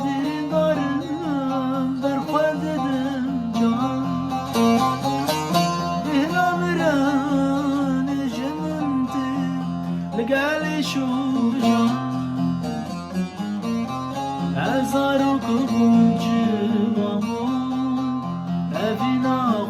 derin darım berxwed dedim can ihramran jementi legali şu can ezarok buncu amon evina